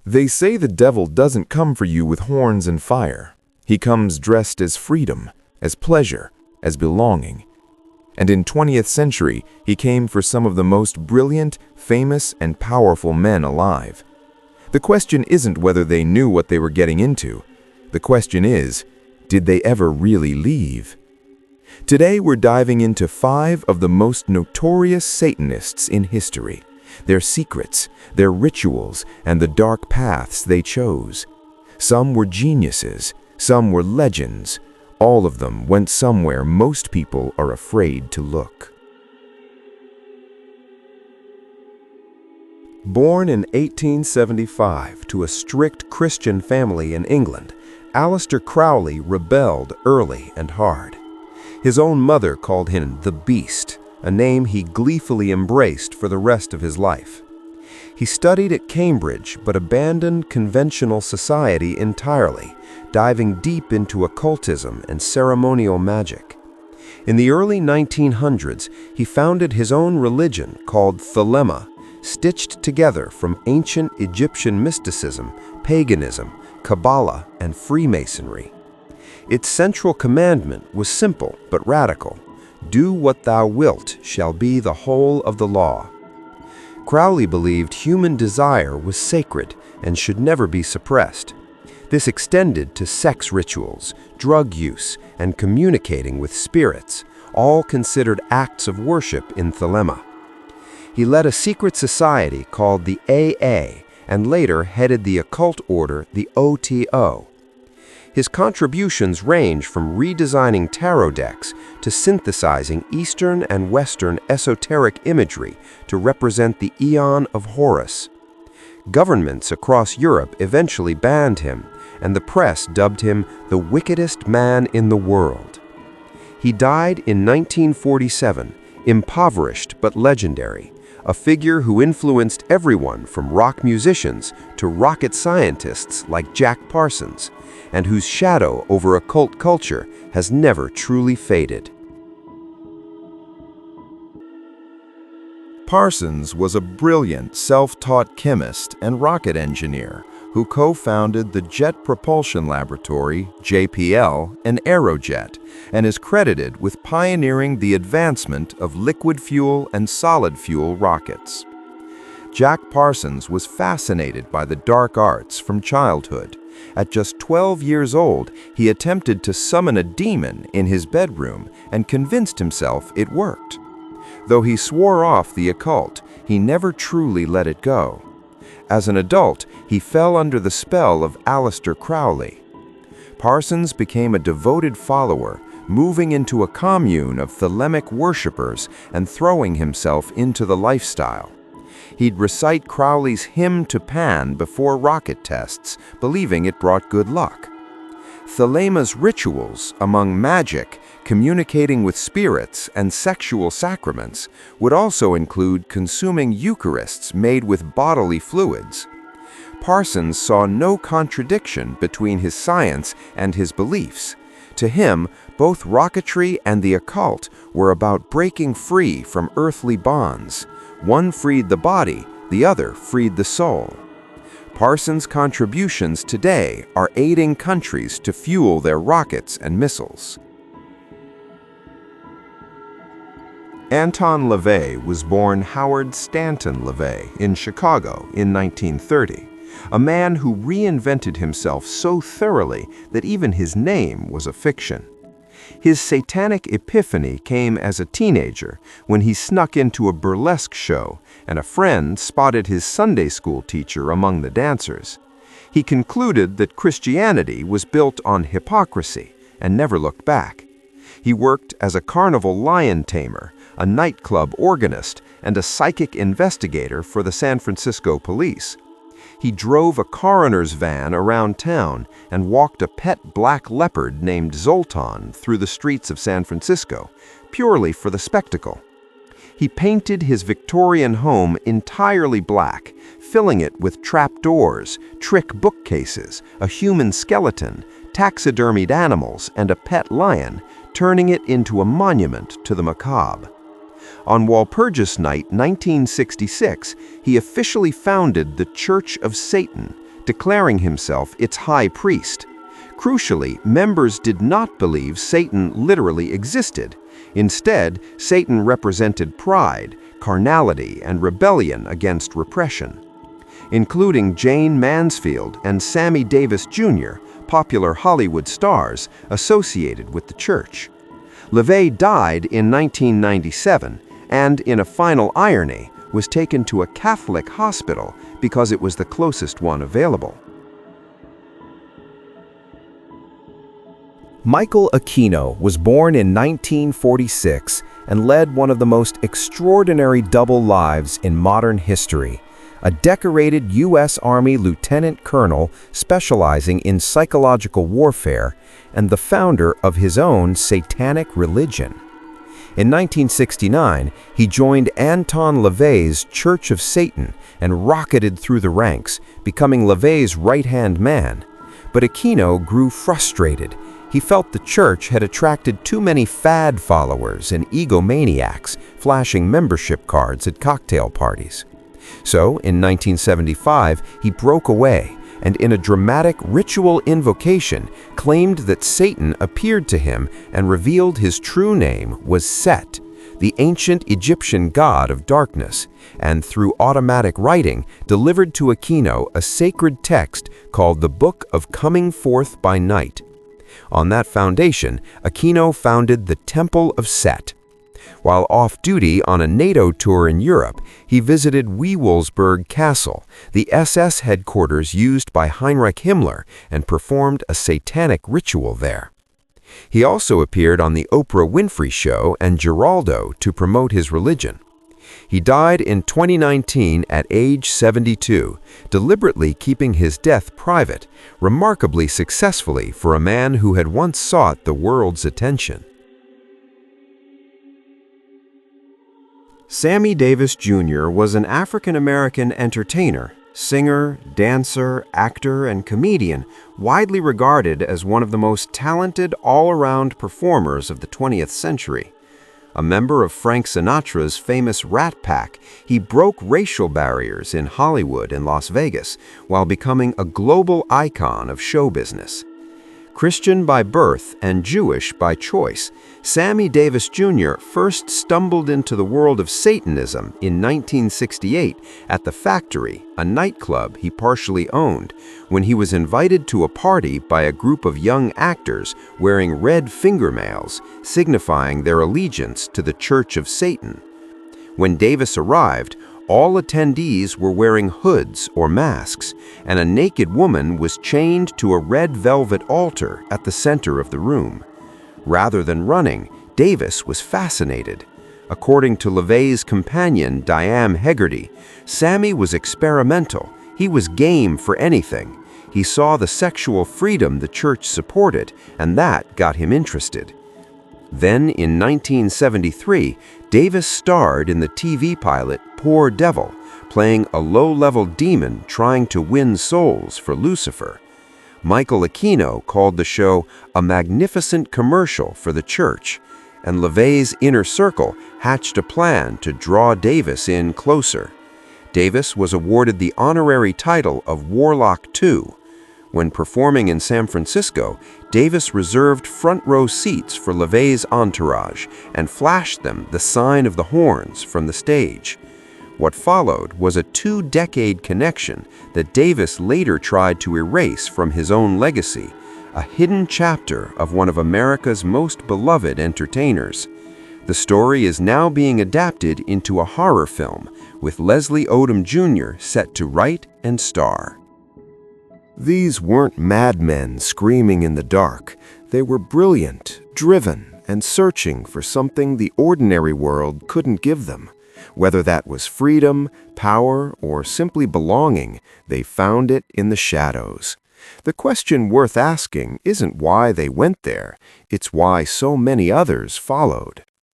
They say the devil doesn't come for you with horns and fire. He comes dressed as freedom, as pleasure, as belonging. And in 20th century, he came for some of the most brilliant, famous, and powerful men alive. The question isn't whether they knew what they were getting into. The question is, did they ever really leave? Today we're diving into 5 of the most notorious Satanists in history, their secrets, their rituals, and the dark paths they chose. Some were geniuses, some were legends. All of them went somewhere most people are afraid to look. Born in 1875 to a strict Christian family in England, Aleister Crowley rebelled early and hard. His own mother called him the Beast, a name he gleefully embraced for the rest of his life. He studied at Cambridge but abandoned conventional society entirely, diving deep into occultism and ceremonial magic. In the early 1900s, he founded his own religion called Thelema, stitched together from ancient Egyptian mysticism, paganism, Kabbalah, and Freemasonry. Its central commandment was simple but radical: "Do what thou wilt shall be the whole of the law." Crowley believed human desire was sacred and should never be suppressed. This extended to sex rituals, drug use, and communicating with spirits, all considered acts of worship in Thelema. He led a secret society called the AA and later headed the occult order, the OTO. His contributions range from redesigning tarot decks to synthesizing Eastern and Western esoteric imagery to represent the Aeon of Horus. Governments across Europe eventually banned him, and the press dubbed him the wickedest man in the world. He died in 1947, impoverished but legendary, a figure who influenced everyone from rock musicians to rocket scientists like Jack Parsons, and whose shadow over occult culture has never truly faded. Parsons was a brilliant, self-taught chemist and rocket engineer who co-founded the Jet Propulsion Laboratory, JPL, and Aerojet, and is credited with pioneering the advancement of liquid fuel and solid fuel rockets. Jack Parsons was fascinated by the dark arts from childhood. At just 12 years old, he attempted to summon a demon in his bedroom and convinced himself it worked. Though he swore off the occult, he never truly let it go. As an adult, he fell under the spell of Aleister Crowley. Parsons became a devoted follower, moving into a commune of Thelemic worshippers and throwing himself into the lifestyle. He'd recite Crowley's hymn to Pan before rocket tests, believing it brought good luck. Thelema's rituals, among magic, communicating with spirits, and sexual sacraments, would also include consuming Eucharists made with bodily fluids. Parsons saw no contradiction between his science and his beliefs. To him, both rocketry and the occult were about breaking free from earthly bonds. One freed the body, the other freed the soul. Parsons' contributions today are aiding countries to fuel their rockets and missiles. Anton LaVey was born Howard Stanton LaVey in Chicago in 1930, a man who reinvented himself so thoroughly that even his name was a fiction. His satanic epiphany came as a teenager when he snuck into a burlesque show and a friend spotted his Sunday school teacher among the dancers. He concluded that Christianity was built on hypocrisy and never looked back. He worked as a carnival lion tamer, a nightclub organist, and a psychic investigator for the San Francisco police. He drove a coroner's van around town and walked a pet black leopard named Zoltan through the streets of San Francisco, purely for the spectacle. He painted his Victorian home entirely black, filling it with trapdoors, trick bookcases, a human skeleton, taxidermied animals, and a pet lion, turning it into a monument to the macabre. On Walpurgis Night 1966, he officially founded the Church of Satan declaring himself its high priest. Crucially, members did not believe Satan literally existed. Instead, Satan represented pride, carnality, and rebellion against repression. Including Jane Mansfield and Sammy Davis Jr., popular Hollywood stars associated with the church. LaVey died in 1997 and, in a final irony, was taken to a Catholic hospital because it was the closest one available. Michael Aquino was born in 1946 and led one of the most extraordinary double lives in modern history. A decorated U.S. Army lieutenant colonel specializing in psychological warfare and the founder of his own satanic religion. In 1969, he joined Anton LaVey's Church of Satan and rocketed through the ranks, becoming LaVey's right-hand man. But Aquino grew frustrated. He felt the church had attracted too many fad followers and egomaniacs, flashing membership cards at cocktail parties. So, in 1975, he broke away and, in a dramatic ritual invocation, claimed that Satan appeared to him and revealed his true name was Set, the ancient Egyptian god of darkness, and through automatic writing delivered to Aquino a sacred text called the Book of Coming Forth by Night. On that foundation, Aquino founded the Temple of Set. While off-duty on a NATO tour in Europe, he visited Wewelsburg Castle, the SS headquarters used by Heinrich Himmler, and performed a satanic ritual there. He also appeared on the Oprah Winfrey Show and Geraldo to promote his religion. He died in 2019 at age 72, deliberately keeping his death private, remarkably successfully for a man who had once sought the world's attention. Sammy Davis Jr. was an African-American entertainer, singer, dancer, actor, and comedian, widely regarded as one of the most talented all-around performers of the 20th century. A member of Frank Sinatra's famous Rat Pack, he broke racial barriers in Hollywood and Las Vegas while becoming a global icon of show business. Christian by birth and Jewish by choice, Sammy Davis Jr. first stumbled into the world of Satanism in 1968 at The Factory, a nightclub he partially owned, when he was invited to a party by a group of young actors wearing red fingernails, signifying their allegiance to the Church of Satan. When Davis arrived, all attendees were wearing hoods or masks, and a naked woman was chained to a red velvet altar at the center of the room. Rather than running, Davis was fascinated. According to LaVey's companion, Diane Hegarty, Sammy was experimental. He was game for anything. He saw the sexual freedom the church supported, and that got him interested. Then, in 1973, Davis starred in the TV pilot Poor Devil, playing a low-level demon trying to win souls for Lucifer. Michael Aquino called the show a magnificent commercial for the church, and LaVey's inner circle hatched a plan to draw Davis in closer. Davis was awarded the honorary title of Warlock II. When performing in San Francisco, Davis reserved front-row seats for LaVey's entourage and flashed them the sign of the horns from the stage. What followed was a 2-decade connection that Davis later tried to erase from his own legacy, a hidden chapter of one of America's most beloved entertainers. The story is now being adapted into a horror film, with Leslie Odom Jr. set to write and star. These weren't madmen screaming in the dark. They were brilliant, driven, and searching for something the ordinary world couldn't give them. Whether that was freedom, power, or simply belonging, they found it in the shadows. The question worth asking isn't why they went there, it's why so many others followed.